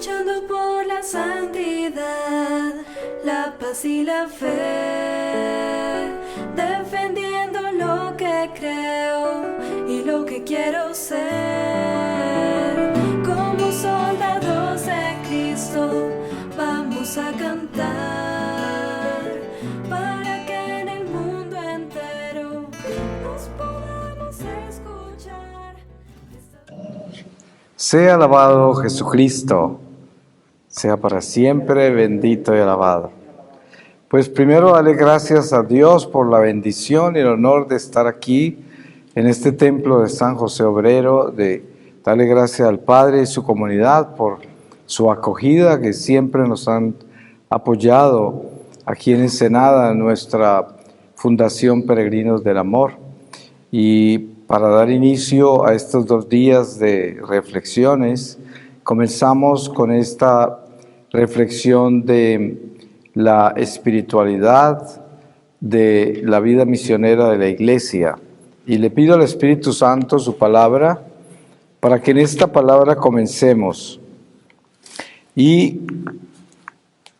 luchando por la santidad, la paz y la fe, defendiendo lo que creo y lo que quiero ser. Como soldados de Cristo, vamos a cantar para que en el mundo entero nos podamos escuchar. Sea alabado Jesucristo, sea para siempre bendito y alabado. Pues primero dale gracias a Dios por la bendición y el honor de estar aquí en este templo de San José Obrero, de darle gracias al Padre y su comunidad por su acogida, que siempre nos han apoyado aquí en Ensenada, nuestra Fundación Peregrinos del Amor. Y para dar inicio a estos 2 días de reflexiones, comenzamos con esta reflexión de la espiritualidad de la vida misionera de la Iglesia. Y le pido al Espíritu Santo su palabra, para que en esta palabra comencemos. Y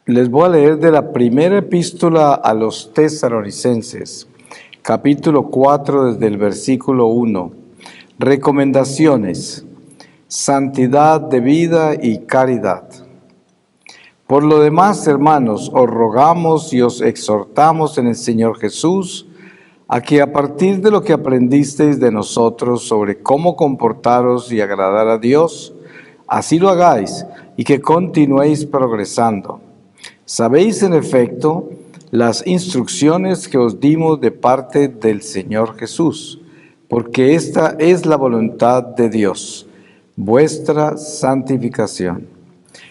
les voy a leer de la primera epístola a los Tesalonicenses, capítulo 4, desde el versículo 1. Recomendaciones, santidad de vida y caridad. Por lo demás, hermanos, os rogamos y os exhortamos en el Señor Jesús, a que a partir de lo que aprendisteis de nosotros sobre cómo comportaros y agradar a Dios, así lo hagáis y que continuéis progresando. Sabéis, en efecto, las instrucciones que os dimos de parte del Señor Jesús, porque esta es la voluntad de Dios, vuestra santificación,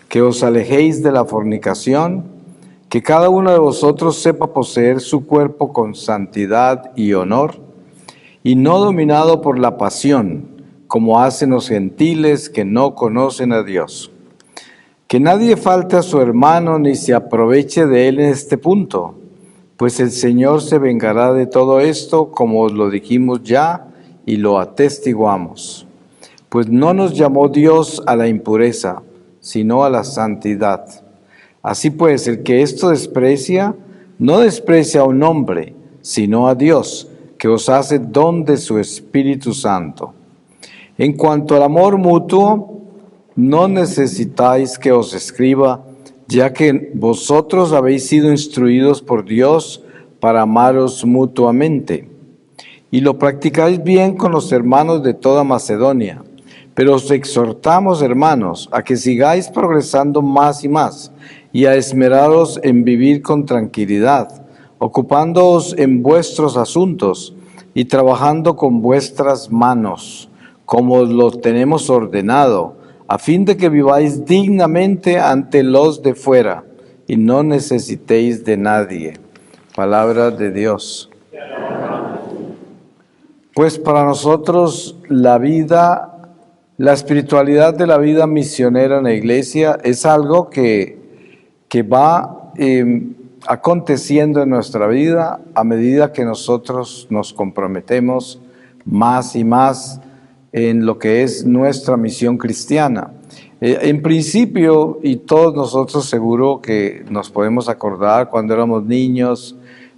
que os alejéis de la fornicación, que cada uno de vosotros sepa poseer su cuerpo con santidad y honor, y no dominado por la pasión, como hacen los gentiles que no conocen a Dios. Que nadie falte a su hermano ni se aproveche de él en este punto, pues el Señor se vengará de todo esto, como os lo dijimos ya y lo atestiguamos. Pues no nos llamó Dios a la impureza, sino a la santidad. Así pues, el que esto desprecia, no desprecia a un hombre, sino a Dios, que os hace don de su Espíritu Santo. En cuanto al amor mutuo, no necesitáis que os escriba, ya que vosotros habéis sido instruidos por Dios para amaros mutuamente. Y lo practicáis bien con los hermanos de toda Macedonia. Pero os exhortamos, hermanos, a que sigáis progresando más y más, y a esmeraros en vivir con tranquilidad, ocupándoos en vuestros asuntos y trabajando con vuestras manos, como os lo tenemos ordenado, a fin de que viváis dignamente ante los de fuera y no necesitéis de nadie. Palabra de Dios. Pues para nosotros la espiritualidad de la vida misionera en la Iglesia es algo que va aconteciendo en nuestra vida a medida que nosotros nos comprometemos más y más en lo que es nuestra misión cristiana. En principio, y todos nosotros seguro que nos podemos acordar cuando éramos niños,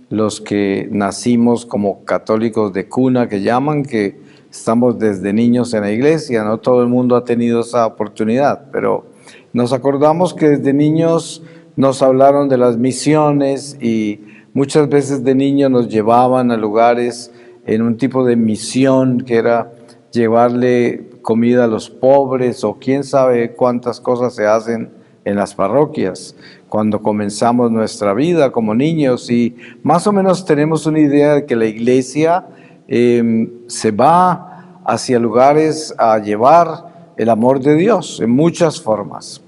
los que nacimos como católicos de cuna, que llaman, que estamos desde niños en la iglesia, no todo el mundo ha tenido esa oportunidad, pero nos acordamos que desde niños nos hablaron de las misiones y muchas veces de niños nos llevaban a lugares en un tipo de misión que era llevarle comida a los pobres o quién sabe cuántas cosas se hacen en las parroquias cuando comenzamos nuestra vida como niños, y más o menos tenemos una idea de que la iglesia se va hacia lugares a llevar el amor de Dios en muchas formas.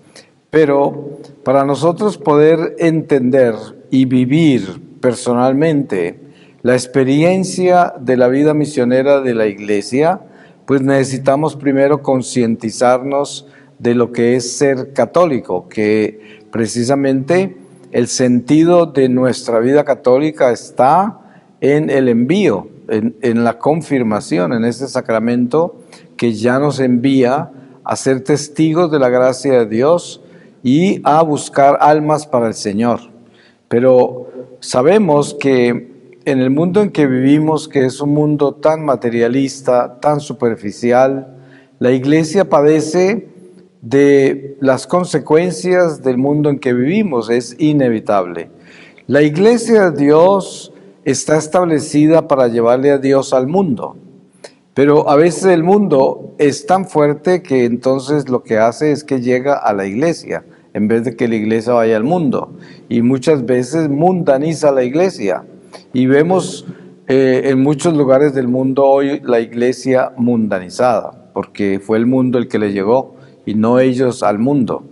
Pero para nosotros poder entender y vivir personalmente la experiencia de la vida misionera de la iglesia, pues necesitamos primero concientizarnos de lo que es ser católico, que precisamente el sentido de nuestra vida católica está en el envío, en la confirmación, en ese sacramento que ya nos envía a ser testigos de la gracia de Dios y a buscar almas para el Señor. Pero sabemos que en el mundo en que vivimos, que es un mundo tan materialista, tan superficial, la Iglesia padece de las consecuencias del mundo en que vivimos, es inevitable. La Iglesia de Dios está establecida para llevarle a Dios al mundo, pero a veces el mundo es tan fuerte que entonces lo que hace es que llega a la Iglesia, en vez de que la Iglesia vaya al mundo, y muchas veces mundaniza la Iglesia, y vemos en muchos lugares del mundo hoy la Iglesia mundanizada, porque fue el mundo el que le llegó, y no ellos al mundo.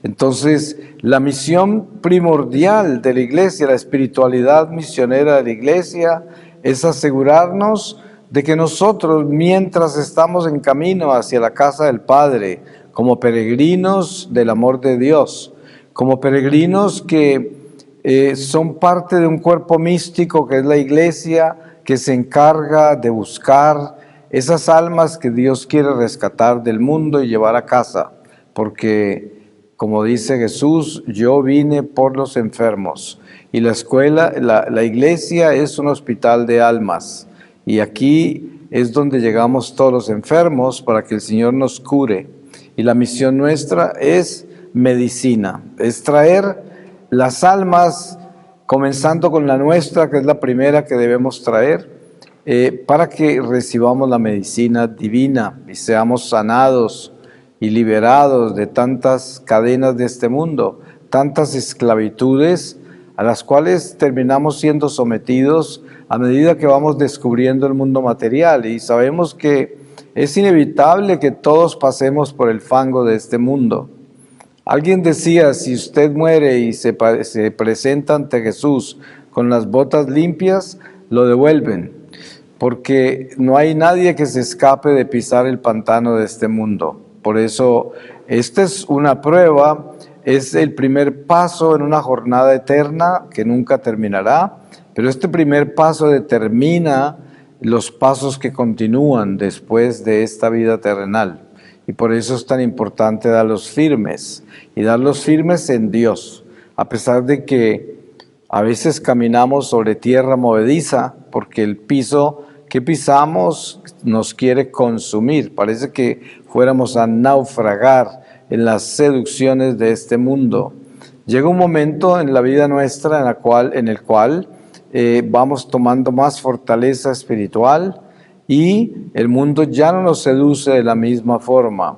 Entonces, la misión primordial de la Iglesia, la espiritualidad misionera de la Iglesia, es asegurarnos de que nosotros, mientras estamos en camino hacia la casa del Padre, como peregrinos del amor de Dios, como peregrinos que son parte de un cuerpo místico que es la Iglesia, que se encarga de buscar esas almas que Dios quiere rescatar del mundo y llevar a casa, porque como dice Jesús, yo vine por los enfermos, y la escuela, la Iglesia es un hospital de almas, y aquí es donde llegamos todos los enfermos para que el Señor nos cure, y la misión nuestra es medicina, es traer las almas, comenzando con la nuestra, que es la primera que debemos traer, para que recibamos la medicina divina y seamos sanados y liberados de tantas cadenas de este mundo, tantas esclavitudes a las cuales terminamos siendo sometidos a medida que vamos descubriendo el mundo material, y sabemos que es inevitable que todos pasemos por el fango de este mundo. Alguien decía, si usted muere y se presenta ante Jesús con las botas limpias, lo devuelven, porque no hay nadie que se escape de pisar el pantano de este mundo. Por eso, esta es una prueba, es el primer paso en una jornada eterna que nunca terminará, pero este primer paso determina los pasos que continúan después de esta vida terrenal. Y por eso es tan importante darlos firmes, y darlos firmes en Dios, a pesar de que a veces caminamos sobre tierra movediza, porque el piso que pisamos nos quiere consumir. Parece que fuéramos a naufragar en las seducciones de este mundo. Llega un momento en la vida nuestra en el cual vamos tomando más fortaleza espiritual, y el mundo ya no nos seduce de la misma forma.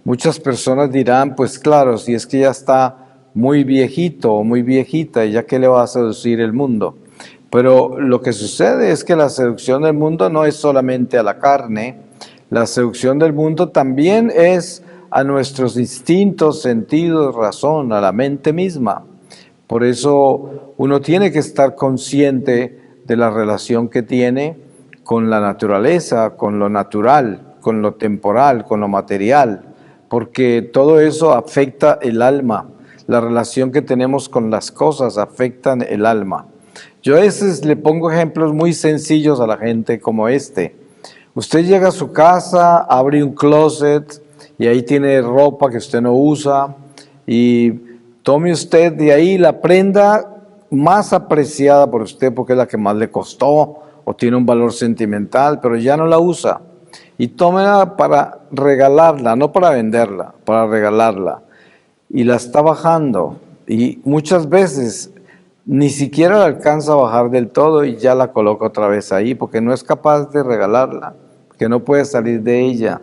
Muchas personas dirán, pues claro, si es que ya está muy viejito o muy viejita, ¿y ya qué le va a seducir el mundo? Pero lo que sucede es que la seducción del mundo no es solamente a la carne, la seducción del mundo también es a nuestros instintos, sentidos, razón, a la mente misma. Por eso uno tiene que estar consciente de la relación que tiene con la naturaleza, con lo natural, con lo temporal, con lo material, porque todo eso afecta el alma. La relación que tenemos con las cosas afectan el alma. Yo a veces le pongo ejemplos muy sencillos a la gente como este. Usted llega a su casa, abre un closet y ahí tiene ropa que usted no usa, y tome usted de ahí la prenda más apreciada por usted porque es la que más le costó o tiene un valor sentimental, pero ya no la usa, y tómela para regalarla, no para venderla, para regalarla, y la está bajando, y muchas veces ni siquiera la alcanza a bajar del todo y ya la coloca otra vez ahí porque no es capaz de regalarla, que no puede salir de ella.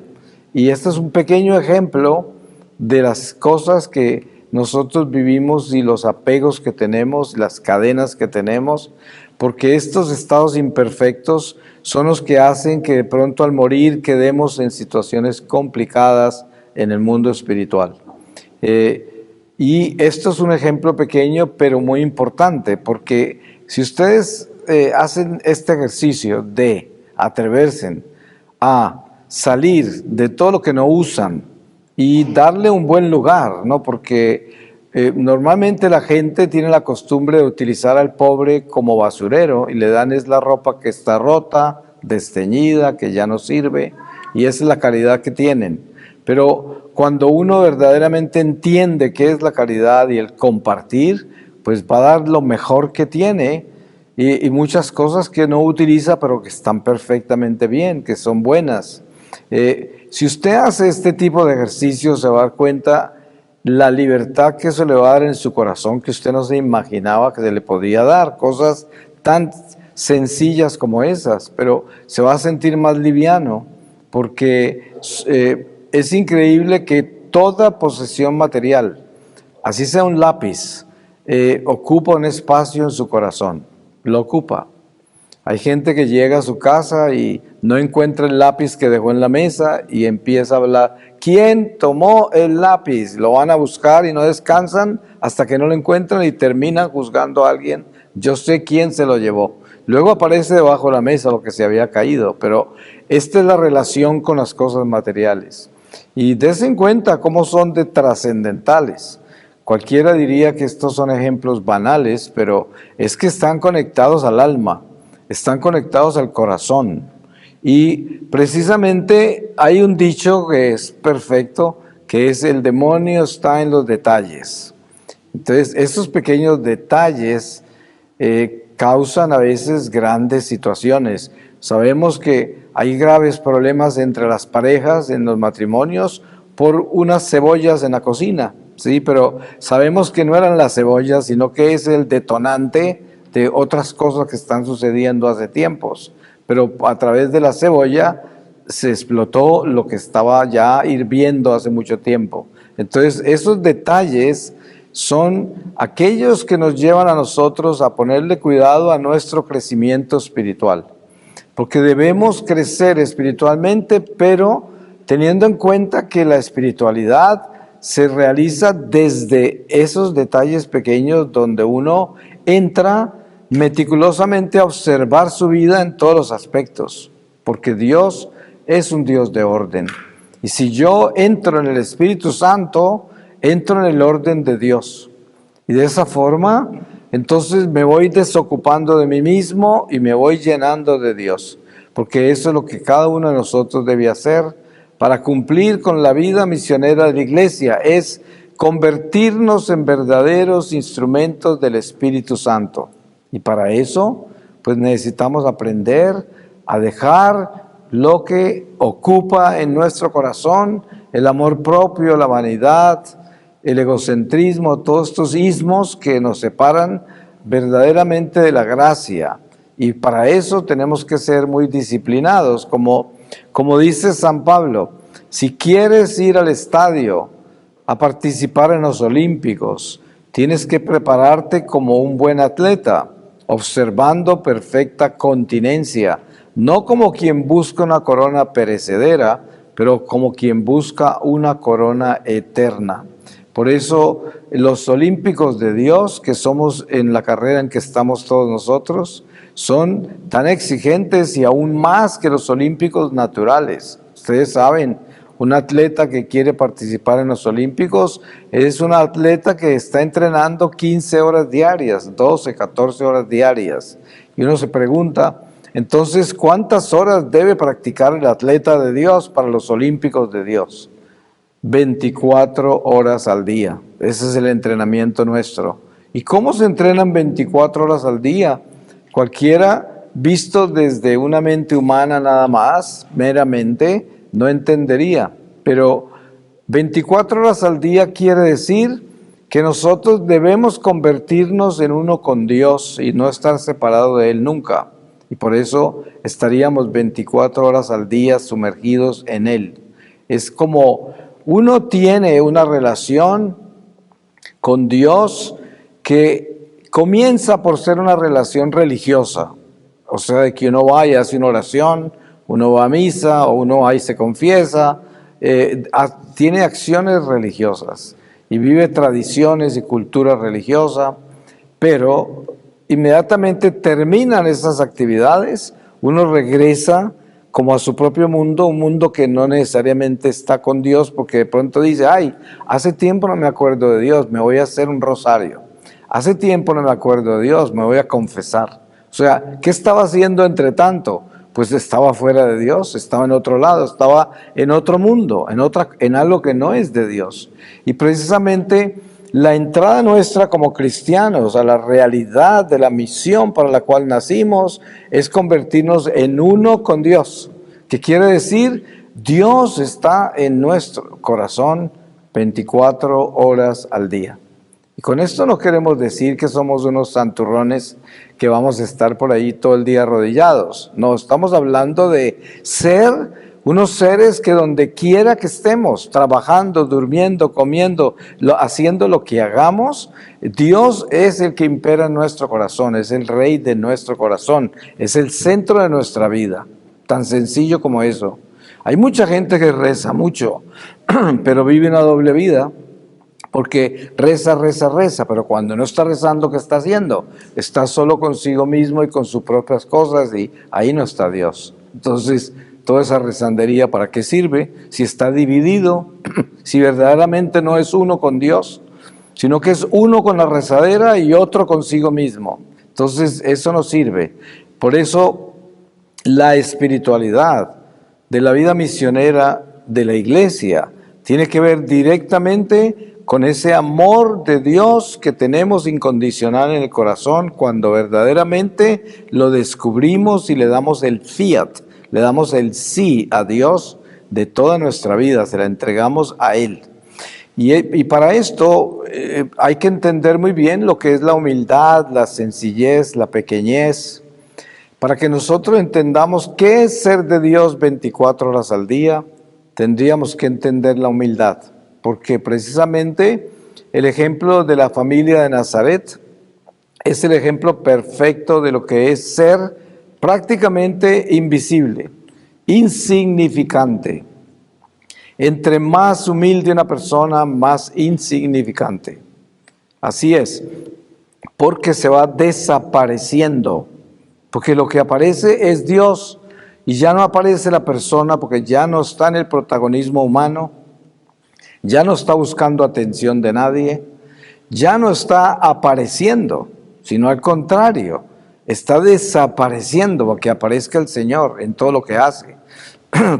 Y este es un pequeño ejemplo de las cosas que nosotros vivimos y los apegos que tenemos, las cadenas que tenemos, porque estos estados imperfectos son los que hacen que de pronto al morir quedemos en situaciones complicadas en el mundo espiritual. Y esto es un ejemplo pequeño pero muy importante, porque si ustedes hacen este ejercicio de atreverse a salir de todo lo que no usan y darle un buen lugar, ¿no? Porque normalmente la gente tiene la costumbre de utilizar al pobre como basurero y le dan es la ropa que está rota, desteñida, que ya no sirve, y esa es la calidad que tienen. Pero cuando uno verdaderamente entiende qué es la caridad y el compartir, pues va a dar lo mejor que tiene y muchas cosas que no utiliza, pero que están perfectamente bien, que son buenas. Si usted hace este tipo de ejercicio, se va a dar cuenta la libertad que eso le va a dar en su corazón, que usted no se imaginaba que se le podía dar, cosas tan sencillas como esas, pero se va a sentir más liviano, porque es increíble que toda posesión material, así sea un lápiz, ocupa un espacio en su corazón, lo ocupa. Hay gente que llega a su casa y no encuentra el lápiz que dejó en la mesa y empieza a hablar. ¿Quién tomó el lápiz? Lo van a buscar y no descansan hasta que no lo encuentran y terminan juzgando a alguien. Yo sé quién se lo llevó. Luego aparece debajo de la mesa lo que se había caído, pero esta es la relación con las cosas materiales. Y dése en cuenta cómo son de trascendentales. Cualquiera diría que estos son ejemplos banales, pero es que están conectados al alma. Están conectados al corazón. Y precisamente hay un dicho que es perfecto, que es: el demonio está en los detalles. Entonces, esos pequeños detalles causan a veces grandes situaciones. Sabemos que hay graves problemas entre las parejas, en los matrimonios, por unas cebollas en la cocina, ¿sí? Pero sabemos que no eran las cebollas, sino que es el detonante de otras cosas que están sucediendo hace tiempos, pero a través de la cebolla se explotó lo que estaba ya hirviendo hace mucho tiempo. Entonces, esos detalles son aquellos que nos llevan a nosotros a ponerle cuidado a nuestro crecimiento espiritual, porque debemos crecer espiritualmente, pero teniendo en cuenta que la espiritualidad se realiza desde esos detalles pequeños donde uno entra meticulosamente a observar su vida en todos los aspectos, porque Dios es un Dios de orden. Y si yo entro en el Espíritu Santo, entro en el orden de Dios. Y de esa forma, entonces me voy desocupando de mí mismo y me voy llenando de Dios, porque eso es lo que cada uno de nosotros debe hacer para cumplir con la vida misionera de la Iglesia, es convertirnos en verdaderos instrumentos del Espíritu Santo. Y para eso, pues necesitamos aprender a dejar lo que ocupa en nuestro corazón, el amor propio, la vanidad, el egocentrismo, todos estos ismos que nos separan verdaderamente de la gracia. Y para eso tenemos que ser muy disciplinados, como dice San Pablo: si quieres ir al estadio a participar en los Olímpicos, tienes que prepararte como un buen atleta, observando perfecta continencia, no como quien busca una corona perecedera, pero como quien busca una corona eterna. Por eso los olímpicos de Dios, que somos en la carrera en que estamos todos nosotros, son tan exigentes y aún más que los olímpicos naturales. Ustedes saben, un atleta que quiere participar en los olímpicos es un atleta que está entrenando 15 horas diarias, 12, 14 horas diarias. Y uno se pregunta, entonces, ¿cuántas horas debe practicar el atleta de Dios para los olímpicos de Dios? 24 horas al día. Ese es el entrenamiento nuestro. ¿Y cómo se entrenan 24 horas al día? Cualquiera, visto desde una mente humana nada más, meramente, no entendería. Pero 24 horas al día quiere decir que nosotros debemos convertirnos en uno con Dios y no estar separados de Él nunca. Y por eso estaríamos 24 horas al día sumergidos en Él. Es como uno tiene una relación con Dios que comienza por ser una relación religiosa. O sea, de que uno va y hace una oración, uno va a misa, o uno va y se confiesa, tiene acciones religiosas y vive tradiciones y cultura religiosa, pero inmediatamente terminan esas actividades, uno regresa como a su propio mundo, un mundo que no necesariamente está con Dios, porque de pronto dice, ay, hace tiempo no me acuerdo de Dios, me voy a hacer un rosario. Hace tiempo no me acuerdo de Dios, me voy a confesar. O sea, ¿qué estaba haciendo entre tanto? pues estaba fuera de Dios, estaba en otro lado, estaba en otro mundo, en algo que no es de Dios. Y precisamente la entrada nuestra como cristianos a la realidad de la misión para la cual nacimos es convertirnos en uno con Dios, que quiere decir Dios está en nuestro corazón 24 horas al día. Y con esto no queremos decir que somos unos santurrones que vamos a estar por ahí todo el día arrodillados. No, estamos hablando de ser unos seres que donde quiera que estemos, trabajando, durmiendo, comiendo, haciendo lo que hagamos, Dios es el que impera en nuestro corazón, es el rey de nuestro corazón, es el centro de nuestra vida. Tan sencillo como eso. Hay mucha gente que reza mucho, pero vive una doble vida. Porque reza, pero cuando no está rezando, ¿qué está haciendo? Está solo consigo mismo y con sus propias cosas y ahí no está Dios. Entonces, toda esa rezandería, ¿para qué sirve? Si está dividido, si verdaderamente no es uno con Dios, sino que es uno con la rezadera y otro consigo mismo. Entonces, eso no sirve. Por eso, la espiritualidad de la vida misionera de la iglesia tiene que ver directamente con ese amor de Dios que tenemos incondicional en el corazón cuando verdaderamente lo descubrimos y le damos el fiat, le damos el sí a Dios de toda nuestra vida, se la entregamos a Él. Y para esto hay que entender muy bien lo que es la humildad, la sencillez, la pequeñez, para que nosotros entendamos qué es ser de Dios 24 horas al día, tendríamos que entender la humildad. Porque precisamente el ejemplo de la familia de Nazaret es el ejemplo perfecto de lo que es ser prácticamente invisible, insignificante. Entre más humilde una persona, más insignificante. Así es, porque se va desapareciendo, porque lo que aparece es Dios y ya no aparece la persona porque ya no está en el protagonismo humano. Ya no está buscando atención de nadie, ya no está apareciendo, sino al contrario, está desapareciendo para que aparezca el Señor en todo lo que hace.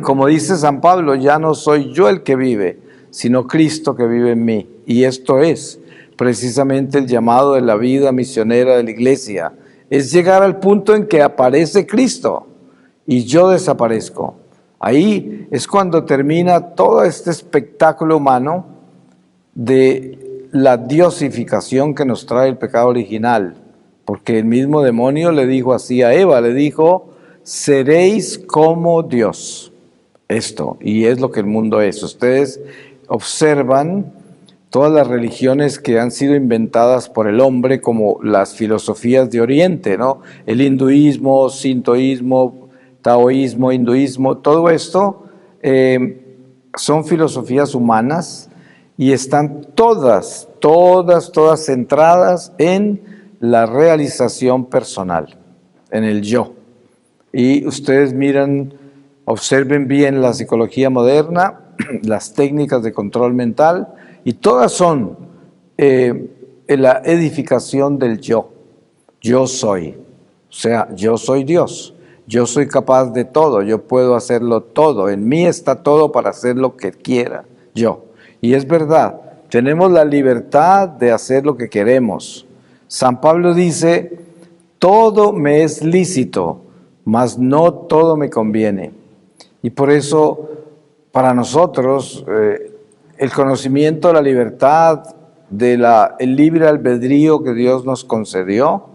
Como dice San Pablo, ya no soy yo el que vive, sino Cristo que vive en mí. Y esto es precisamente el llamado de la vida misionera de la iglesia, es llegar al punto en que aparece Cristo y yo desaparezco. Ahí es cuando termina todo este espectáculo humano de la diosificación que nos trae el pecado original. Porque el mismo demonio le dijo así a Eva, le dijo, seréis como Dios. Esto, y es lo que el mundo es. Ustedes observan todas las religiones que han sido inventadas por el hombre, como las filosofías de Oriente, ¿no? El hinduismo, sintoísmo, taoísmo, hinduismo, todo esto son filosofías humanas y están todas centradas en la realización personal, en el yo. Y ustedes miran, observen bien la psicología moderna, las técnicas de control mental, y todas son la edificación del yo. Yo soy, o sea, yo soy Dios. Yo soy capaz de todo, yo puedo hacerlo todo, en mí está todo para hacer lo que quiera yo. Y es verdad, tenemos la libertad de hacer lo que queremos. San Pablo dice, todo me es lícito, mas no todo me conviene. Y por eso, para nosotros, el conocimiento de la libertad, el libre albedrío que Dios nos concedió,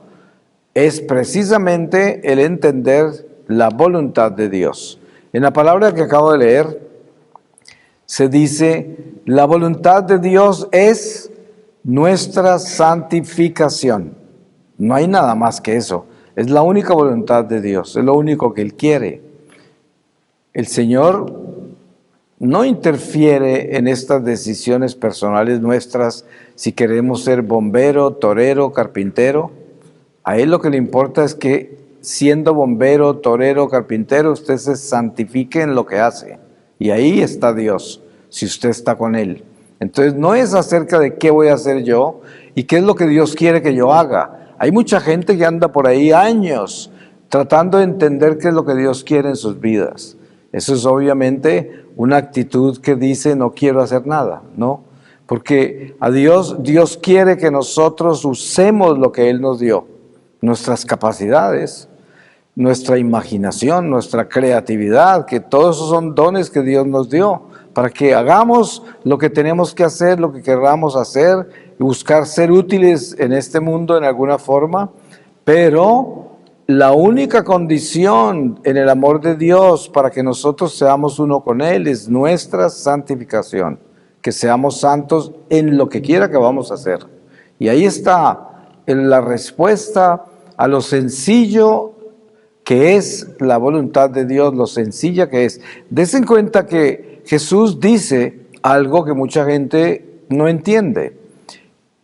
es precisamente el entender la voluntad de Dios. En la palabra que acabo de leer, se dice, la voluntad de Dios es nuestra santificación. No hay nada más que eso. Es la única voluntad de Dios, es lo único que Él quiere. El Señor no interfiere en estas decisiones personales nuestras si queremos ser bombero, torero, carpintero. A Él lo que le importa es que siendo bombero, torero, carpintero, usted se santifique en lo que hace. Y ahí está Dios, si usted está con Él. Entonces no es acerca de qué voy a hacer yo y qué es lo que Dios quiere que yo haga. Hay mucha gente que anda por ahí años tratando de entender qué es lo que Dios quiere en sus vidas. Eso es obviamente una actitud que dice no quiero hacer nada, ¿no? Porque a Dios quiere que nosotros usemos lo que Él nos dio, nuestras capacidades, nuestra imaginación, nuestra creatividad, que todos esos son dones que Dios nos dio, para que hagamos lo que tenemos que hacer, lo que queramos hacer, y buscar ser útiles en este mundo en alguna forma, pero la única condición en el amor de Dios para que nosotros seamos uno con Él es nuestra santificación, que seamos santos en lo que quiera que vamos a hacer. Y ahí está la respuesta a lo sencillo que es la voluntad de Dios, lo sencilla que es. Desen cuenta que Jesús dice algo que mucha gente no entiende,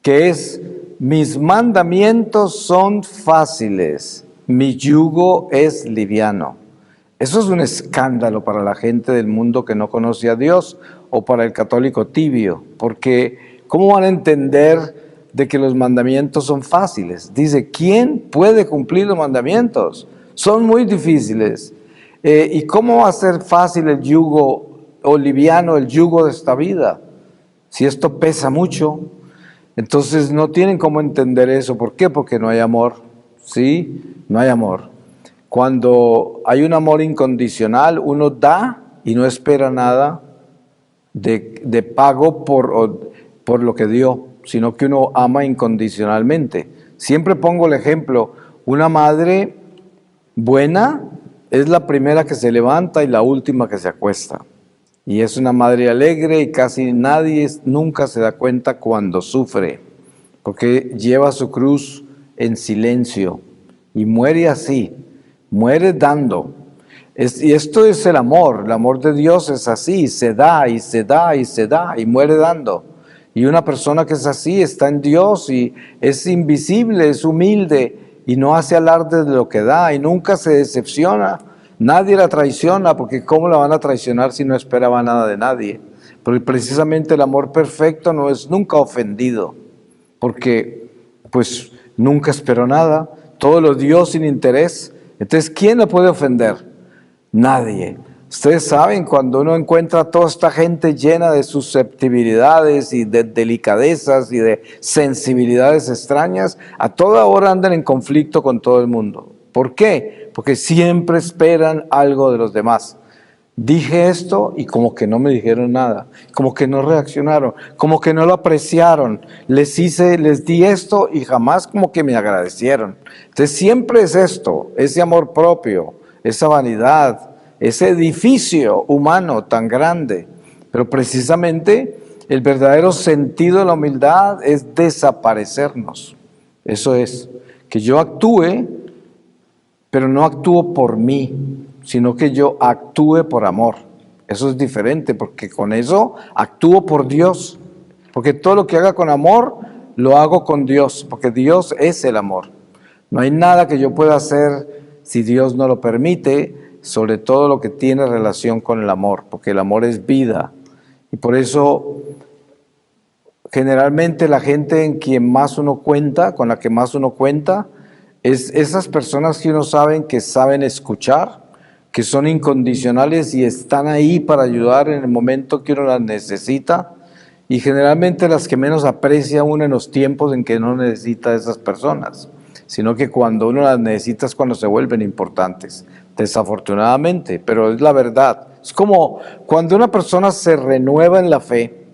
que es: mis mandamientos son fáciles, mi yugo es liviano. Eso es un escándalo para la gente del mundo que no conoce a Dios o para el católico tibio, porque ¿cómo van a entender de que los mandamientos son fáciles? Dice, ¿quién puede cumplir los mandamientos? Son muy difíciles. ¿Y cómo va a ser fácil el yugo o liviano el yugo de esta vida? Si esto pesa mucho. Entonces no tienen cómo entender eso. ¿Por qué? Porque no hay amor. ¿Sí? No hay amor. Cuando hay un amor incondicional, uno da y no espera nada de pago por lo que dio, sino que uno ama incondicionalmente. Siempre pongo el ejemplo, una madre buena es la primera que se levanta y la última que se acuesta. Y es una madre alegre y casi nadie nunca se da cuenta cuando sufre, porque lleva su cruz en silencio y muere así, muere dando. Y esto es el amor de Dios es así, se da y se da y se da y muere dando. Y una persona que es así está en Dios y es invisible, es humilde y no hace alarde de lo que da y nunca se decepciona. Nadie la traiciona, porque ¿cómo la van a traicionar si no esperaba nada de nadie? Pero precisamente el amor perfecto no es nunca ofendido, porque pues nunca esperó nada, todo lo dio sin interés. Entonces, ¿quién la puede ofender? Nadie. Ustedes saben, cuando uno encuentra a toda esta gente llena de susceptibilidades y de delicadezas y de sensibilidades extrañas, a toda hora andan en conflicto con todo el mundo. ¿Por qué? Porque siempre esperan algo de los demás. Dije esto y como que no me dijeron nada, como que no reaccionaron, como que no lo apreciaron. Les di esto y jamás como que me agradecieron. Entonces siempre es esto, ese amor propio, esa vanidad, ese edificio humano tan grande. Pero precisamente el verdadero sentido de la humildad es desaparecernos. Eso es, que yo actúe, pero no actúo por mí, sino que yo actúe por amor. Eso es diferente, porque con eso actúo por Dios. Porque todo lo que haga con amor, lo hago con Dios, porque Dios es el amor. No hay nada que yo pueda hacer si Dios no lo permite, sobre todo lo que tiene relación con el amor, porque el amor es vida. Y por eso, generalmente la gente en quien más uno cuenta, con la que más uno cuenta, es esas personas que uno sabe que saben escuchar, que son incondicionales y están ahí para ayudar en el momento que uno las necesita, y generalmente las que menos aprecia uno en los tiempos en que no necesita a esas personas, sino que cuando uno las necesita es cuando se vuelven importantes, desafortunadamente, pero es la verdad. Es como cuando una persona se renueva en la fe,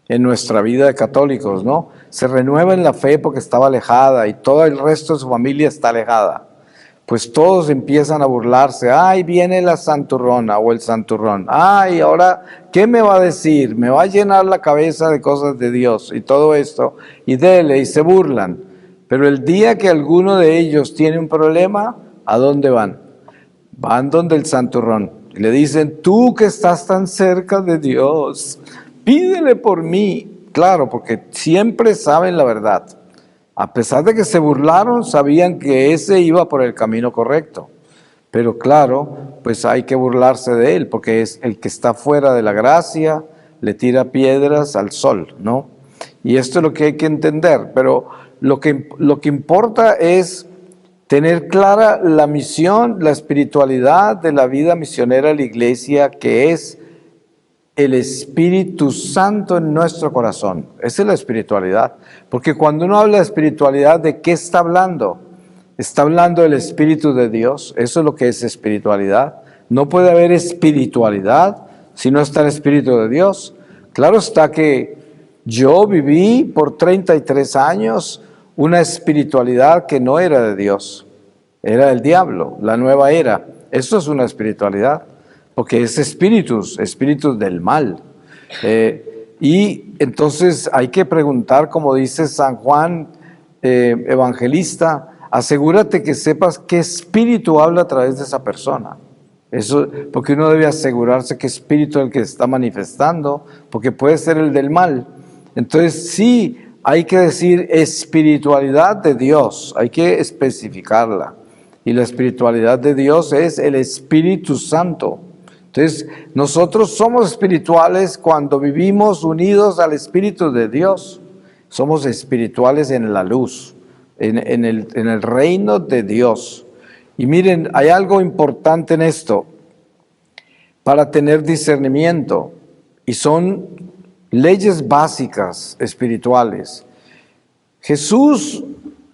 en nuestra vida de católicos, ¿no? Se renueva en la fe porque estaba alejada y todo el resto de su familia está alejada. Pues todos empiezan a burlarse. Ay, viene la santurrona o el santurrón. Ay, ahora, ¿qué me va a decir? Me va a llenar la cabeza de cosas de Dios y todo esto. Y dele, y se burlan. Pero el día que alguno de ellos tiene un problema, ¿a dónde van? Van donde el santurrón. Y le dicen, tú que estás tan cerca de Dios, pídele por mí. Claro, porque siempre saben la verdad. A pesar de que se burlaron, sabían que ese iba por el camino correcto. Pero claro, pues hay que burlarse de él, porque es el que está fuera de la gracia, le tira piedras al sol, ¿no? Y esto es lo que hay que entender. Pero lo que importa es tener clara la misión, la espiritualidad de la vida misionera de la iglesia, que es el Espíritu Santo en nuestro corazón. Esa es la espiritualidad. Porque cuando uno habla de espiritualidad, ¿de qué está hablando? Está hablando del Espíritu de Dios. Eso es lo que es espiritualidad. No puede haber espiritualidad si no está el Espíritu de Dios. Claro está que yo viví por 33 años una espiritualidad que no era de Dios. Era del diablo, la nueva era. Eso es una espiritualidad. Porque es espíritus del mal. Y entonces hay que preguntar, como dice San Juan Evangelista, asegúrate que sepas qué espíritu habla a través de esa persona. Eso, porque uno debe asegurarse qué espíritu es el que está manifestando, porque puede ser el del mal. Entonces sí hay que decir espiritualidad de Dios, hay que especificarla. Y la espiritualidad de Dios es el Espíritu Santo. Entonces, nosotros somos espirituales cuando vivimos unidos al Espíritu de Dios. Somos espirituales en la luz, en el reino de Dios. Y miren, hay algo importante en esto para tener discernimiento, y son leyes básicas espirituales. Jesús,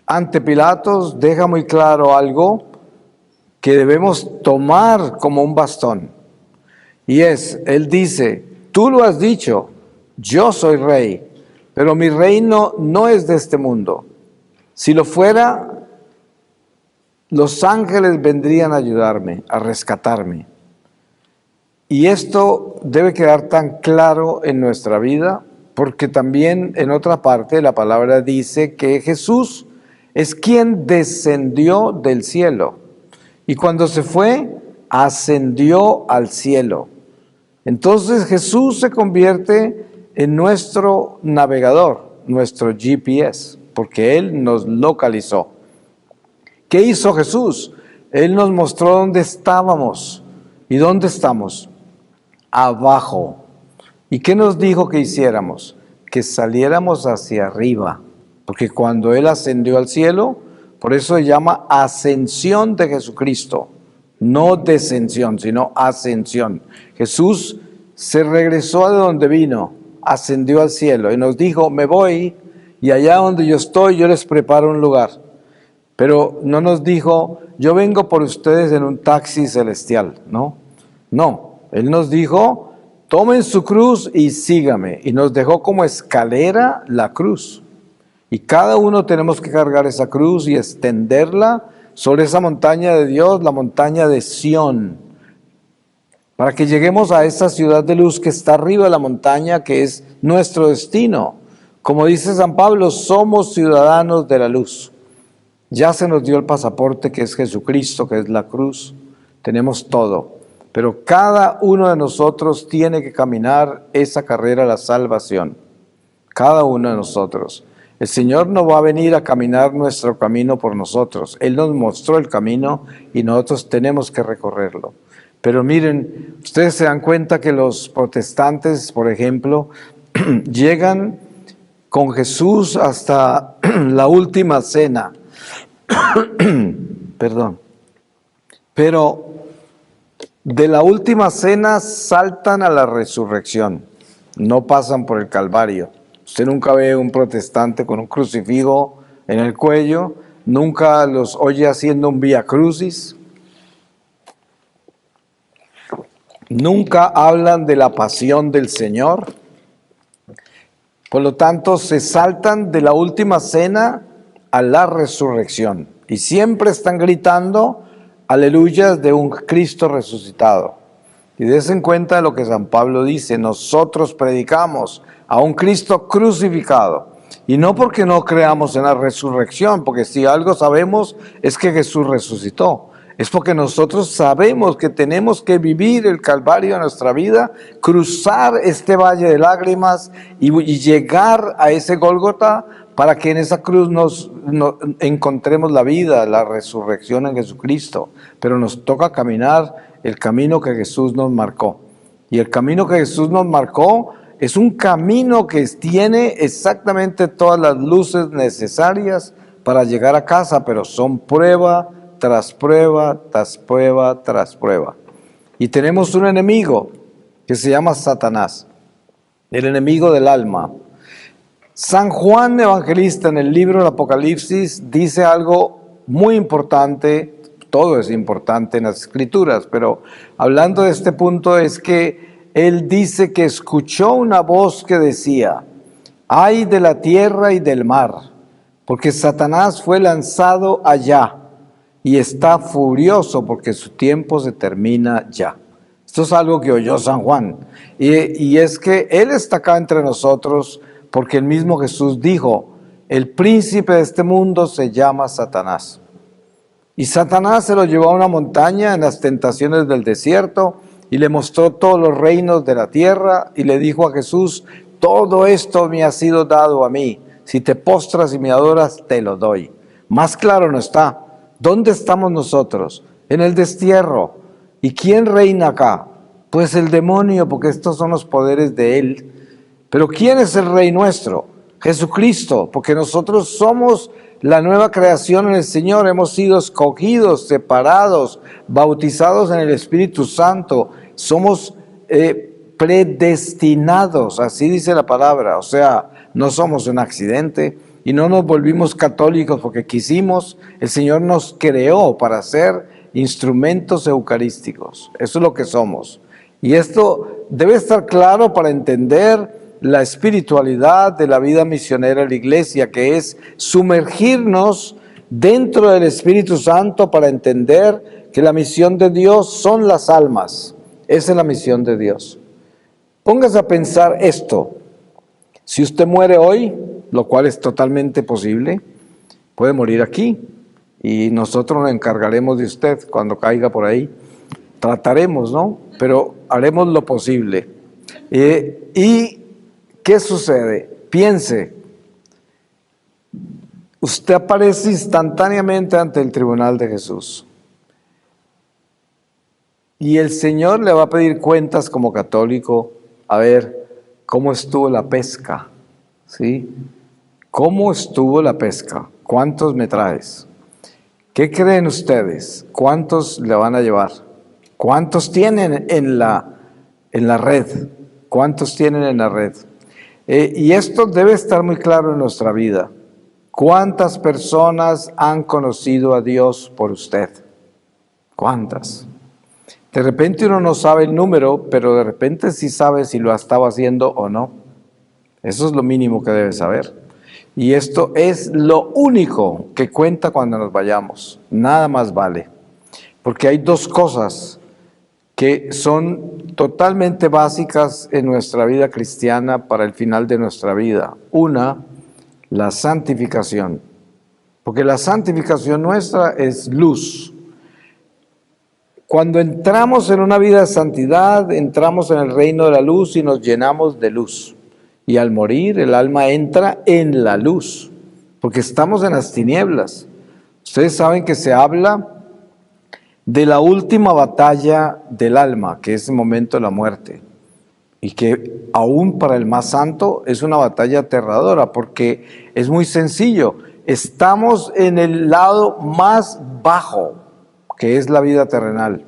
ante Pilatos, deja muy claro algo que debemos tomar como un bastón. Y él dice, tú lo has dicho, yo soy rey, pero mi reino no es de este mundo. Si lo fuera, los ángeles vendrían a ayudarme, a rescatarme. Y esto debe quedar tan claro en nuestra vida, porque también en otra parte la palabra dice que Jesús es quien descendió del cielo. Y cuando se fue, ascendió al cielo. Entonces Jesús se convierte en nuestro navegador, nuestro GPS, porque Él nos localizó. ¿Qué hizo Jesús? Él nos mostró dónde estábamos. ¿Y dónde estamos? Abajo. ¿Y qué nos dijo que hiciéramos? Que saliéramos hacia arriba, porque cuando Él ascendió al cielo, por eso se llama ascensión de Jesucristo. No descensión, sino ascensión. Jesús se regresó de donde vino, ascendió al cielo y nos dijo, me voy y allá donde yo estoy yo les preparo un lugar. Pero no nos dijo, yo vengo por ustedes en un taxi celestial, ¿no? No, Él nos dijo, tomen su cruz y sígame. Y nos dejó como escalera la cruz. Y cada uno tenemos que cargar esa cruz y extenderla sobre esa montaña de Dios, la montaña de Sión, para que lleguemos a esa ciudad de luz que está arriba de la montaña, que es nuestro destino. Como dice San Pablo, somos ciudadanos de la luz. Ya se nos dio el pasaporte que es Jesucristo, que es la cruz. Tenemos todo. Pero cada uno de nosotros tiene que caminar esa carrera a la salvación. Cada uno de nosotros. El Señor no va a venir a caminar nuestro camino por nosotros. Él nos mostró el camino y nosotros tenemos que recorrerlo. Pero miren, ustedes se dan cuenta que los protestantes, por ejemplo, llegan con Jesús hasta la última cena. Perdón. Pero de la última cena saltan a la resurrección. No pasan por el Calvario. Usted nunca ve un protestante con un crucifijo en el cuello, nunca los oye haciendo un vía crucis, nunca hablan de la pasión del Señor. Por lo tanto, se saltan de la última cena a la resurrección y siempre están gritando aleluyas de un Cristo resucitado. Y dense cuenta de lo que San Pablo dice, nosotros predicamos a un Cristo crucificado. Y no porque no creamos en la resurrección, porque si algo sabemos es que Jesús resucitó. Es porque nosotros sabemos que tenemos que vivir el Calvario en nuestra vida, cruzar este valle de lágrimas y llegar a ese Gólgota para que en esa cruz nos encontremos la vida, la resurrección en Jesucristo. Pero nos toca caminar el camino que Jesús nos marcó. Y el camino que Jesús nos marcó es un camino que tiene exactamente todas las luces necesarias para llegar a casa, pero son prueba tras prueba, tras prueba, tras prueba. Y tenemos un enemigo que se llama Satanás, el enemigo del alma. San Juan Evangelista en el libro del Apocalipsis dice algo muy importante. Todo es importante en las Escrituras, pero hablando de este punto es que él dice que escuchó una voz que decía: ay de la tierra y del mar, porque Satanás fue lanzado allá y está furioso porque su tiempo se termina ya. Esto es algo que oyó San Juan. Y es que él está acá entre nosotros porque el mismo Jesús dijo: el príncipe de este mundo se llama Satanás. Y Satanás se lo llevó a una montaña en las tentaciones del desierto y le mostró todos los reinos de la tierra y le dijo a Jesús: todo esto me ha sido dado a mí. Si te postras y me adoras, te lo doy. Más claro no está. ¿Dónde estamos nosotros? En el destierro. ¿Y quién reina acá? Pues el demonio, porque estos son los poderes de él. Pero ¿quién es el rey nuestro? Jesucristo, porque nosotros somos la nueva creación en el Señor. Hemos sido escogidos, separados, bautizados en el Espíritu Santo. Somos predestinados, así dice la palabra. O sea, no somos un accidente y no nos volvimos católicos porque quisimos. El Señor nos creó para ser instrumentos eucarísticos. Eso es lo que somos. Y esto debe estar claro para entender la espiritualidad de la vida misionera de la iglesia, que es sumergirnos dentro del Espíritu Santo para entender que la misión de Dios son las almas. Esa es la misión de Dios. Póngase a pensar esto. Si usted muere hoy, lo cual es totalmente posible, puede morir aquí y nosotros nos encargaremos de usted cuando caiga por ahí. Trataremos, ¿no? Pero haremos lo posible. ¿Y qué sucede? Piense, usted aparece instantáneamente ante el tribunal de Jesús. Y el Señor le va a pedir cuentas como católico, a ver, ¿cómo estuvo la pesca? ¿Sí? ¿Cómo estuvo la pesca? ¿Cuántos me traes? ¿Qué creen ustedes? ¿Cuántos le van a llevar? ¿Cuántos tienen en la red? ¿Cuántos tienen en la red? Y esto debe estar muy claro en nuestra vida. ¿Cuántas personas han conocido a Dios por usted? ¿Cuántas? De repente uno no sabe el número, pero de repente sí sabe si lo ha estado haciendo o no. Eso es lo mínimo que debe saber. Y esto es lo único que cuenta cuando nos vayamos. Nada más vale. Porque hay dos cosas que son totalmente básicas en nuestra vida cristiana para el final de nuestra vida. Una, la santificación. Porque la santificación nuestra es luz. Cuando entramos en una vida de santidad, entramos en el reino de la luz y nos llenamos de luz. Y al morir, el alma entra en la luz, porque estamos en las tinieblas. Ustedes saben que se habla de la última batalla del alma, que es el momento de la muerte. Y que aún para el más santo es una batalla aterradora, porque es muy sencillo. Estamos en el lado más bajo, que es la vida terrenal.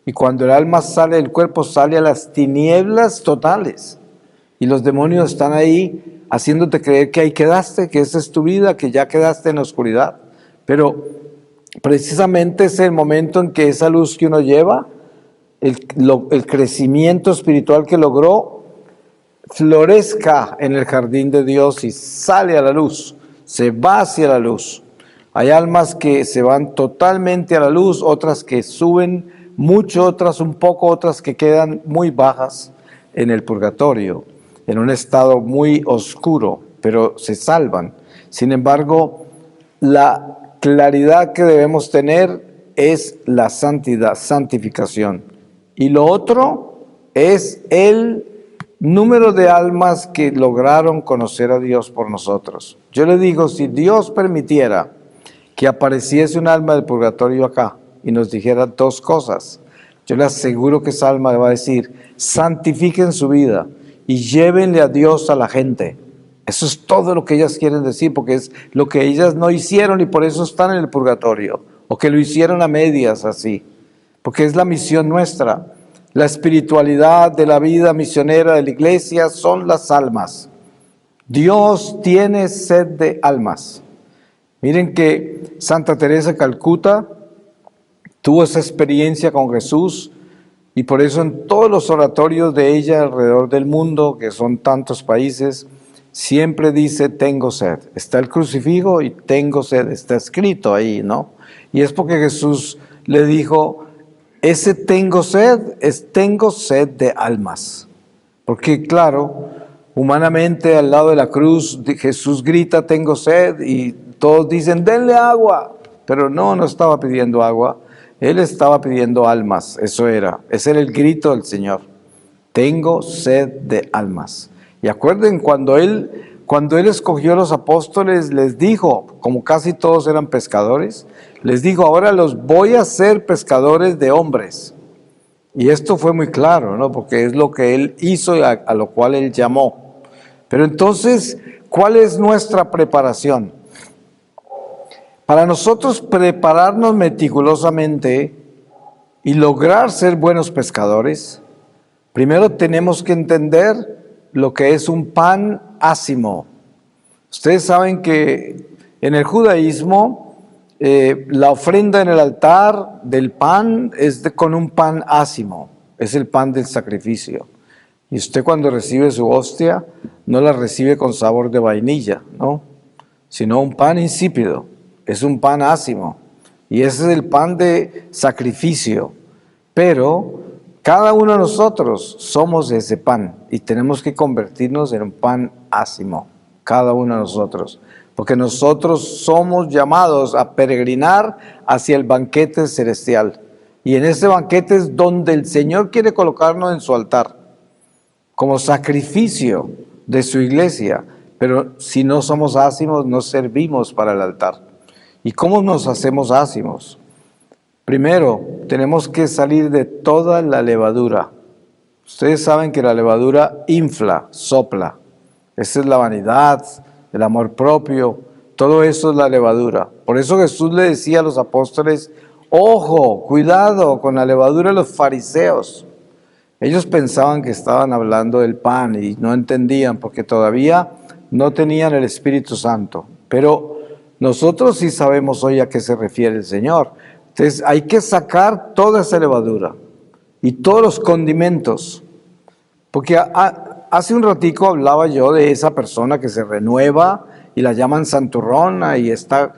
Y cuando el alma sale del cuerpo, sale a las tinieblas totales. Y los demonios están ahí haciéndote creer que ahí quedaste, que esa es tu vida, que ya quedaste en la oscuridad. Pero precisamente es el momento en que esa luz que uno lleva, el crecimiento espiritual que logró, florezca en el jardín de Dios y sale a la luz, se va hacia la luz. Hay almas que se van totalmente a la luz, otras que suben mucho, otras un poco, otras que quedan muy bajas en el purgatorio, en un estado muy oscuro, pero se salvan. Sin embargo, la claridad que debemos tener es la santidad, santificación. Y lo otro es el número de almas que lograron conocer a Dios por nosotros. Yo le digo, si Dios permitiera que apareciese un alma del purgatorio acá y nos dijera dos cosas, yo le aseguro que esa alma le va a decir: santifiquen su vida y llévenle a Dios a la gente. Eso es todo lo que ellas quieren decir, porque es lo que ellas no hicieron y por eso están en el purgatorio, o que lo hicieron a medias así, porque es la misión nuestra. La espiritualidad de la vida misionera de la iglesia son las almas. Dios tiene sed de almas. Miren que Santa Teresa de Calcuta tuvo esa experiencia con Jesús y por eso en todos los oratorios de ella alrededor del mundo, que son tantos países, siempre dice tengo sed. Está el crucifijo y tengo sed, está escrito ahí, ¿no? Y es porque Jesús le dijo, ese tengo sed es tengo sed de almas. Porque claro, humanamente al lado de la cruz Jesús grita tengo sed y todos dicen denle agua, pero no estaba pidiendo agua, él estaba pidiendo almas, ese era el grito del Señor, tengo sed de almas. Y acuerden, cuando él escogió a los apóstoles, les dijo, como casi todos eran pescadores, les dijo, ahora los voy a hacer pescadores de hombres. Y esto fue muy claro, ¿no? Porque es lo que él hizo y a lo cual él llamó. Pero entonces, ¿cuál es nuestra preparación? Para nosotros prepararnos meticulosamente y lograr ser buenos pescadores, primero tenemos que entender lo que es un pan ácimo. Ustedes saben que en el judaísmo la ofrenda en el altar del pan es con un pan ácimo, es el pan del sacrificio. Y usted cuando recibe su hostia no la recibe con sabor de vainilla, ¿no? Sino un pan insípido, es un pan ácimo. Y ese es el pan de sacrificio. Pero cada uno de nosotros somos ese pan y tenemos que convertirnos en un pan ácimo, cada uno de nosotros, porque nosotros somos llamados a peregrinar hacia el banquete celestial y en ese banquete es donde el Señor quiere colocarnos en su altar, como sacrificio de su iglesia, pero si no somos ácimos no servimos para el altar. ¿Y cómo nos hacemos ácimos? Primero, tenemos que salir de toda la levadura. Ustedes saben que la levadura infla, sopla. Esa es la vanidad, el amor propio, todo eso es la levadura. Por eso Jesús le decía a los apóstoles, ojo, cuidado con la levadura de los fariseos. Ellos pensaban que estaban hablando del pan y no entendían porque todavía no tenían el Espíritu Santo. Pero nosotros sí sabemos hoy a qué se refiere el Señor. Entonces hay que sacar toda esa levadura y todos los condimentos, porque hace un ratico hablaba yo de esa persona que se renueva y la llaman santurrona y está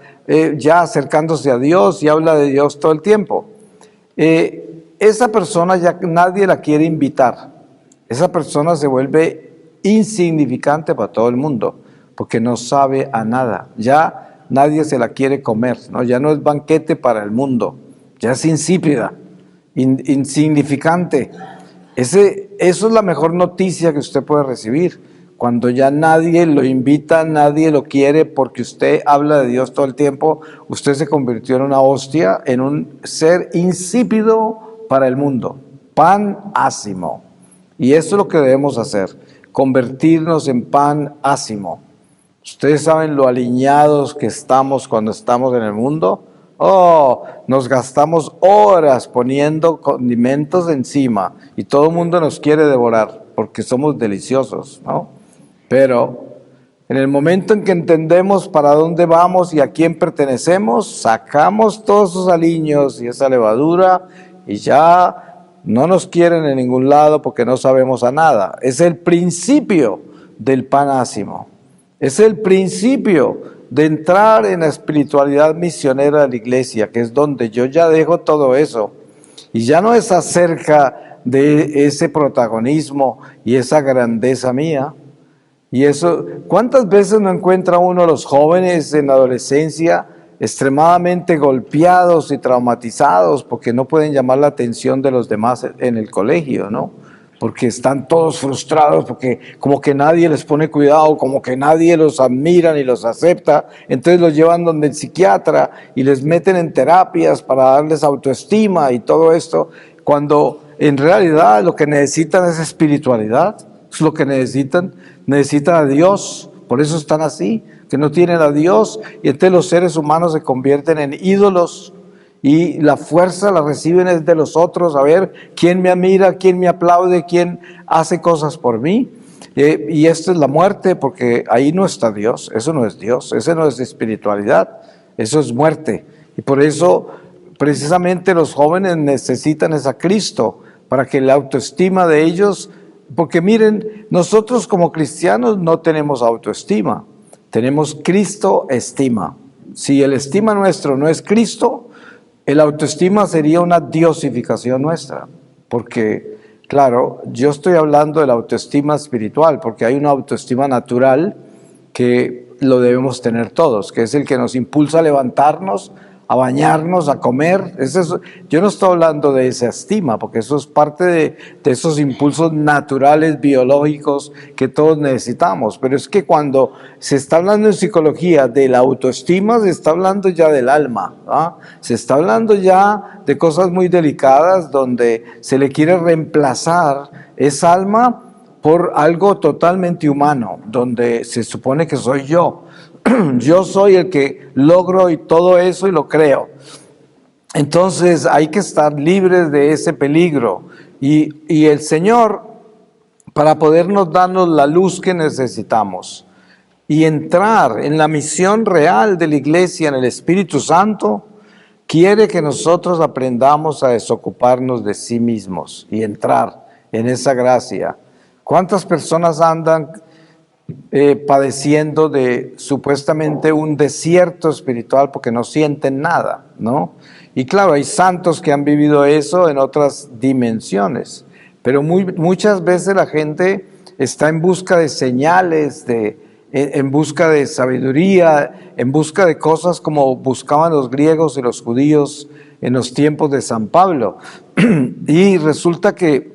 ya acercándose a Dios y habla de Dios todo el tiempo. Esa persona ya nadie la quiere invitar, esa persona se vuelve insignificante para todo el mundo porque no sabe a nada, ya nadie se la quiere comer, ¿no? Ya no es banquete para el mundo, ya es insípida, insignificante. Eso es la mejor noticia que usted puede recibir, cuando ya nadie lo invita, nadie lo quiere, porque usted habla de Dios todo el tiempo, usted se convirtió en una hostia, en un ser insípido para el mundo, pan ácimo. Y eso es lo que debemos hacer, convertirnos en pan ácimo. Ustedes saben lo aliñados que estamos cuando estamos en el mundo. Nos gastamos horas poniendo condimentos encima y todo el mundo nos quiere devorar porque somos deliciosos, ¿no? Pero en el momento en que entendemos para dónde vamos y a quién pertenecemos, sacamos todos esos aliños y esa levadura y ya no nos quieren en ningún lado porque no sabemos a nada. Es el principio del pan ácimo. Es el principio de entrar en la espiritualidad misionera de la iglesia, que es donde yo ya dejo todo eso. Y ya no es acerca de ese protagonismo y esa grandeza mía. Y eso, ¿cuántas veces no encuentra uno a los jóvenes en la adolescencia extremadamente golpeados y traumatizados porque no pueden llamar la atención de los demás en el colegio, ¿no? Porque están todos frustrados, porque como que nadie les pone cuidado, como que nadie los admira ni los acepta, entonces los llevan donde el psiquiatra y les meten en terapias para darles autoestima y todo esto, cuando en realidad lo que necesitan es espiritualidad, es lo que necesitan a Dios, Por eso están así, que no tienen a Dios, y entonces los seres humanos se convierten en ídolos, y la fuerza la reciben es de los otros, a ver quién me admira, quién me aplaude, quién hace cosas por mí. Y esto es la muerte, porque ahí no está Dios, eso no es Dios, eso no es espiritualidad, eso es muerte. Y por eso precisamente los jóvenes necesitan es a Cristo, para que la autoestima de ellos, porque miren, nosotros como cristianos no tenemos autoestima, tenemos Cristo estima. Si el estima nuestro no es Cristo, el autoestima sería una diosificación nuestra, porque, claro, yo estoy hablando de la autoestima espiritual, porque hay una autoestima natural que lo debemos tener todos, que es el que nos impulsa a levantarnos, a bañarnos, a comer. Yo no estoy hablando de esa estima, porque eso es parte de esos impulsos naturales, biológicos que todos necesitamos. Pero es que cuando se está hablando en psicología de la autoestima, se está hablando ya del alma, ¿ah? Se está hablando ya de cosas muy delicadas donde se le quiere reemplazar esa alma por algo totalmente humano, donde se supone que soy yo. Yo soy el que logro y todo eso y lo creo. Entonces hay que estar libres de ese peligro. Y el Señor, para podernos darnos la luz que necesitamos y entrar en la misión real de la iglesia en el Espíritu Santo, quiere que nosotros aprendamos a desocuparnos de sí mismos y entrar en esa gracia. ¿Cuántas personas andan padeciendo de supuestamente un desierto espiritual porque no sienten nada, ¿no? Y claro, hay santos que han vivido eso en otras dimensiones, pero muchas veces la gente está en busca de señales, en busca de sabiduría, en busca de cosas como buscaban los griegos y los judíos en los tiempos de San Pablo. Y resulta que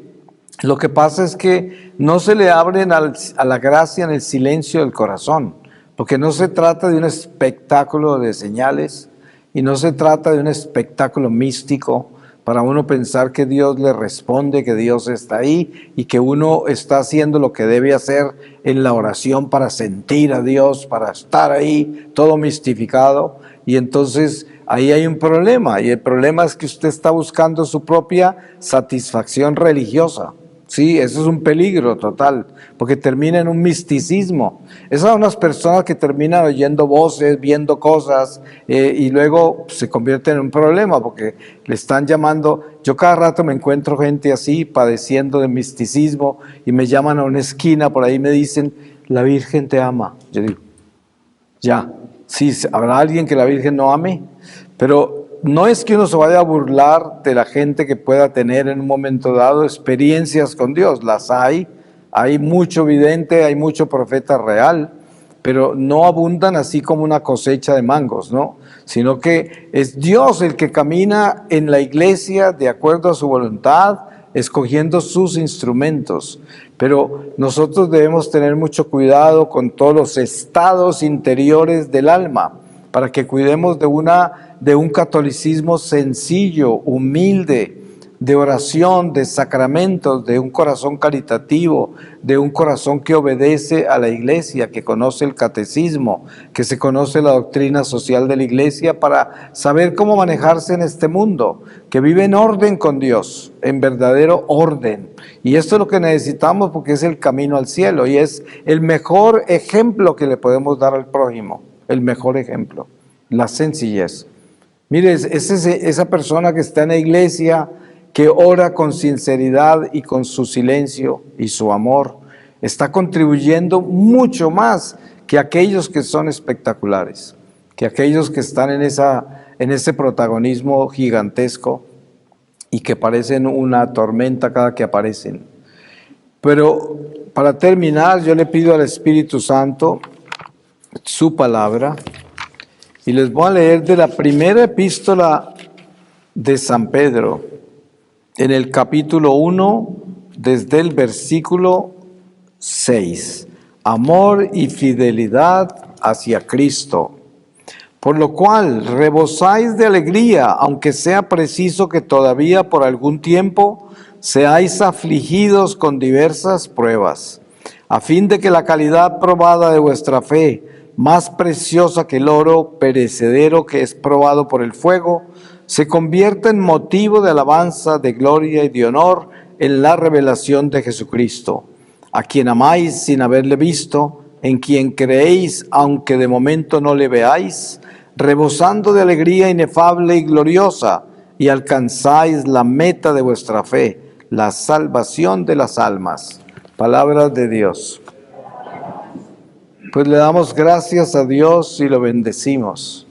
lo que pasa es que no se le abren a la gracia en el silencio del corazón, porque no se trata de un espectáculo de señales y no se trata de un espectáculo místico para uno pensar que Dios le responde, que Dios está ahí y que uno está haciendo lo que debe hacer en la oración para sentir a Dios, para estar ahí todo mistificado. Y entonces ahí hay un problema, y el problema es que usted está buscando su propia satisfacción religiosa. Sí, eso es un peligro total, porque termina en un misticismo. Esas son unas personas que terminan oyendo voces, viendo cosas, y luego se convierten en un problema, porque le están llamando. Yo cada rato me encuentro gente así, padeciendo de misticismo, y me llaman a una esquina, por ahí me dicen, la Virgen te ama. Yo digo, ya, sí, ¿habrá alguien que la Virgen no ame? Pero no es que uno se vaya a burlar de la gente que pueda tener en un momento dado experiencias con Dios, las hay mucho vidente, hay mucho profeta real, pero no abundan así como una cosecha de mangos, ¿no? Sino que es Dios el que camina en la iglesia de acuerdo a su voluntad, escogiendo sus instrumentos. Pero nosotros debemos tener mucho cuidado con todos los estados interiores del alma, para que cuidemos de un catolicismo sencillo, humilde, de oración, de sacramentos, de un corazón caritativo, de un corazón que obedece a la iglesia, que conoce el catecismo, que se conoce la doctrina social de la iglesia para saber cómo manejarse en este mundo, que vive en orden con Dios, en verdadero orden. Y esto es lo que necesitamos porque es el camino al cielo y es el mejor ejemplo que le podemos dar al prójimo, el mejor ejemplo, la sencillez. Mire, esa persona que está en la iglesia, que ora con sinceridad y con su silencio y su amor, está contribuyendo mucho más que aquellos que son espectaculares, que aquellos que están en ese protagonismo gigantesco y que parecen una tormenta cada que aparecen. Pero para terminar, yo le pido al Espíritu Santo su palabra y les voy a leer de la primera epístola de San Pedro, en el capítulo 1, desde el versículo 6. Amor y fidelidad hacia Cristo, por lo cual rebosáis de alegría, aunque sea preciso que todavía por algún tiempo seáis afligidos con diversas pruebas, a fin de que la calidad probada de vuestra fe, más preciosa que el oro perecedero que es probado por el fuego, se convierta en motivo de alabanza, de gloria y de honor en la revelación de Jesucristo, a quien amáis sin haberle visto, en quien creéis aunque de momento no le veáis, rebosando de alegría inefable y gloriosa, y alcanzáis la meta de vuestra fe, la salvación de las almas. Palabra de Dios. Pues le damos gracias a Dios y lo bendecimos.